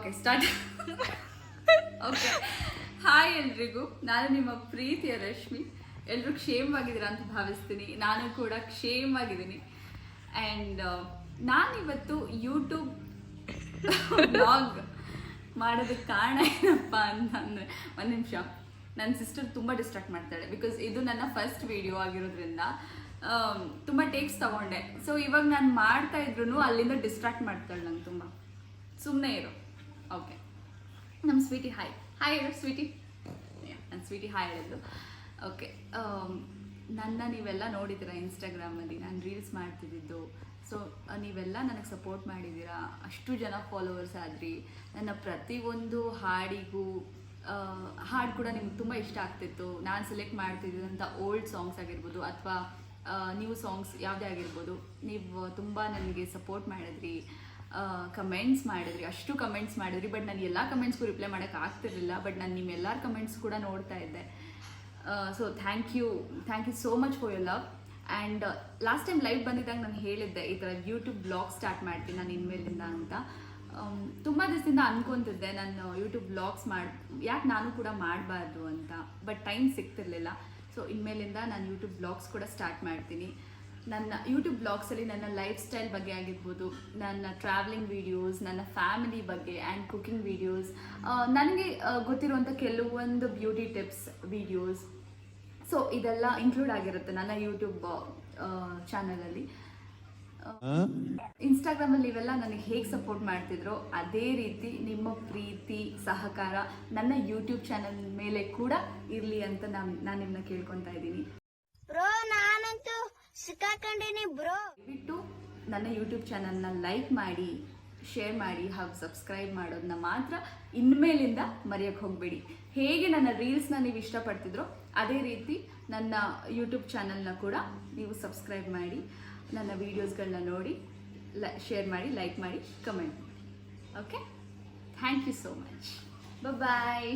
Okay start. Okay, hi ಎಲ್ರಿಗೂ, ನಾನು ನಿಮ್ಮ ಪ್ರೀತಿಯ ರಶ್ಮಿ. ಎಲ್ಲರೂ ಕ್ಷೇಮವಾಗಿದ್ದೀರಾ ಅಂತ ಭಾವಿಸ್ತೀನಿ. ನಾನು ಕೂಡ ಕ್ಷೇಮವಾಗಿದ್ದೀನಿ. ಆ್ಯಂಡ್ ನಾನಿವತ್ತು ಯೂಟ್ಯೂಬ್ ಬ್ಲಾಗ್ ಮಾಡೋದಕ್ಕೆ ಕಾರಣ ಏನಪ್ಪ ಅಂತಂದರೆ, ಒಂದು ನಿಮಿಷ, ನನ್ನ ಸಿಸ್ಟರ್ ತುಂಬ ಡಿಸ್ಟ್ರಾಕ್ಟ್ ಮಾಡ್ತಾಳೆ. ಬಿಕಾಸ್ ಇದು ನನ್ನ ಫಸ್ಟ್ ವಿಡಿಯೋ ಆಗಿರೋದ್ರಿಂದ ತುಂಬ ಟೇಕ್ಸ್ ತಗೊಂಡೆ. ಸೊ ಇವಾಗ ನಾನು ಮಾಡ್ತಾ ಇದ್ರು ಅಲ್ಲಿಂದ ಡಿಸ್ಟ್ರಾಕ್ಟ್ ಮಾಡ್ತಾಳೆ ನಂಗೆ ತುಂಬ. ಸುಮ್ಮನೆ ಇರು. ಓಕೆ, ನಮ್ಮ ಸ್ವೀಟಿ ಹಾಯ್ ಹಾಯ್ ಹೇಳು ಸ್ವೀಟಿ. ನನ್ನ ಸ್ವೀಟಿ ಹಾಯ್ ಹೇಳಿದ್ದು. ಓಕೆ, ನನ್ನ ನೀವೆಲ್ಲ ನೋಡಿದ್ದೀರಾ ಇನ್ಸ್ಟಾಗ್ರಾಮಲ್ಲಿ ನಾನು ರೀಲ್ಸ್ ಮಾಡ್ತಿದ್ದಿದ್ದು. ಸೊ ನೀವೆಲ್ಲ ನನಗೆ ಸಪೋರ್ಟ್ ಮಾಡಿದ್ದೀರಾ, ಅಷ್ಟು ಜನ ಫಾಲೋವರ್ಸ್ ಆದ್ರಿ. ನನ್ನ ಪ್ರತಿಯೊಂದು ಹಾಡಿಗೂ ಹಾಡು ಕೂಡ ನಿಮ್ಗೆ ತುಂಬ ಇಷ್ಟ ಆಗ್ತಿತ್ತು. ನಾನು ಸೆಲೆಕ್ಟ್ ಮಾಡ್ತಿದ್ದಂಥ ಓಲ್ಡ್ ಸಾಂಗ್ಸ್ ಆಗಿರ್ಬೋದು ಅಥವಾ ನ್ಯೂ ಸಾಂಗ್ಸ್ ಯಾವುದೇ ಆಗಿರ್ಬೋದು, ನೀವು ತುಂಬ ನನಗೆ ಸಪೋರ್ಟ್ ಮಾಡಿದ್ರಿ, ಕಮೆಂಟ್ಸ್ ಮಾಡಿದ್ರಿ, ಅಷ್ಟು ಕಮೆಂಟ್ಸ್ ಮಾಡಿದ್ರಿ. ಬಟ್ ನಾನು ಎಲ್ಲ ಕಮೆಂಟ್ಸ್ಗೂ ರಿಪ್ಲೈ ಮಾಡೋಕ್ಕೆ ಆಗ್ತಿರಲಿಲ್ಲ. ಬಟ್ ನಾನು ನಿಮ್ಮೆಲ್ಲರ ಕಮೆಂಟ್ಸ್ ಕೂಡ ನೋಡ್ತಾ ಇದ್ದೆ. So thank you so much for your love. And last time live ಬಂದಿದ್ದಾಗ ನಾನು ಹೇಳಿದ್ದೆ ಈ ಥರ ಯೂಟ್ಯೂಬ್ ಬ್ಲಾಗ್ ಸ್ಟಾರ್ಟ್ ಮಾಡ್ತೀನಿ ನಾನು ಇನ್ಮೇಲಿಂದ ಅಂತ. ತುಂಬ ದಿವಸದಿಂದ ಅನ್ಕೊತಿದ್ದೆ ನಾನು ಯೂಟ್ಯೂಬ್ ಬ್ಲಾಗ್ಸ್ ಯಾಕೆ ನಾನು ಕೂಡ ಮಾಡಬಾರ್ದು ಅಂತ. ಬಟ್ ಟೈಮ್ ಸಿಗ್ತಿರ್ಲಿಲ್ಲ. ಸೊ ಇನ್ಮೇಲಿಂದ ನಾನು ಯೂಟ್ಯೂಬ್ ಬ್ಲಾಗ್ಸ್ ಕೂಡ ಸ್ಟಾರ್ಟ್ ಮಾಡ್ತೀನಿ. ನನ್ನ ಯೂಟ್ಯೂಬ್ ಬ್ಲಾಗ್ಸಲ್ಲಿ ನನ್ನ ಲೈಫ್ ಸ್ಟೈಲ್ ಬಗ್ಗೆ ಆಗಿರ್ಬೋದು, ನನ್ನ ಟ್ರಾವೆಲಿಂಗ್ ವೀಡಿಯೋಸ್, ನನ್ನ ಫ್ಯಾಮಿಲಿ ಬಗ್ಗೆ ಆ್ಯಂಡ್ ಕುಕಿಂಗ್ ವೀಡಿಯೋಸ್, ನನಗೆ ಗೊತ್ತಿರುವಂಥ ಕೆಲವೊಂದು ಬ್ಯೂಟಿ ಟಿಪ್ಸ್ ವೀಡಿಯೋಸ್, ಸೊ ಇದೆಲ್ಲ ಇನ್ಕ್ಲೂಡ್ ಆಗಿರುತ್ತೆ ನನ್ನ ಯೂಟ್ಯೂಬ್ ಚಾನಲಲ್ಲಿ. ಇನ್ಸ್ಟಾಗ್ರಾಮಲ್ಲಿ ಇವೆಲ್ಲ ನನಗೆ ಹೇಗೆ ಸಪೋರ್ಟ್ ಮಾಡ್ತಿದ್ರೋ ಅದೇ ರೀತಿ ನಿಮ್ಮ ಪ್ರೀತಿ ಸಹಕಾರ ನನ್ನ ಯೂಟ್ಯೂಬ್ ಚಾನಲ್ ಮೇಲೆ ಕೂಡ ಇರಲಿ ಅಂತ ನಾನು ನಿಮ್ಮನ್ನ ಕೇಳ್ಕೊತಾ ಇದ್ದೀನಿ. ಬ್ರೋ ನಾನಂತೂ ಸಿಕ್ಕಾಕೊಂಡಿನಿ ಬ್ರೋ. ದಯವಿಟ್ಟು ನನ್ನ ಯೂಟ್ಯೂಬ್ ಚಾನಲ್ನ ಲೈಕ್ ಮಾಡಿ, ಶೇರ್ ಮಾಡಿ ಹಾಗೂ ಸಬ್ಸ್ಕ್ರೈಬ್ ಮಾಡೋದನ್ನ ಮಾತ್ರ ಇನ್ಮೇಲಿಂದ ಮರೆಯೋಕ್ಕೆ ಹೋಗಬೇಡಿ. ಹೇಗೆ ನನ್ನ ರೀಲ್ಸ್ನ ನೀವು ಇಷ್ಟಪಡ್ತಿದ್ರೋ ಅದೇ ರೀತಿ ನನ್ನ ಯೂಟ್ಯೂಬ್ ಚಾನಲ್ನ ಕೂಡ ನೀವು ಸಬ್ಸ್ಕ್ರೈಬ್ ಮಾಡಿ, ನನ್ನ ವೀಡಿಯೋಸ್ಗಳನ್ನ ನೋಡಿ, ಶೇರ್ ಮಾಡಿ, ಲೈಕ್ ಮಾಡಿ, ಕಮೆಂಟ್ ಮಾಡಿ. Okay, thank you so much. Bye.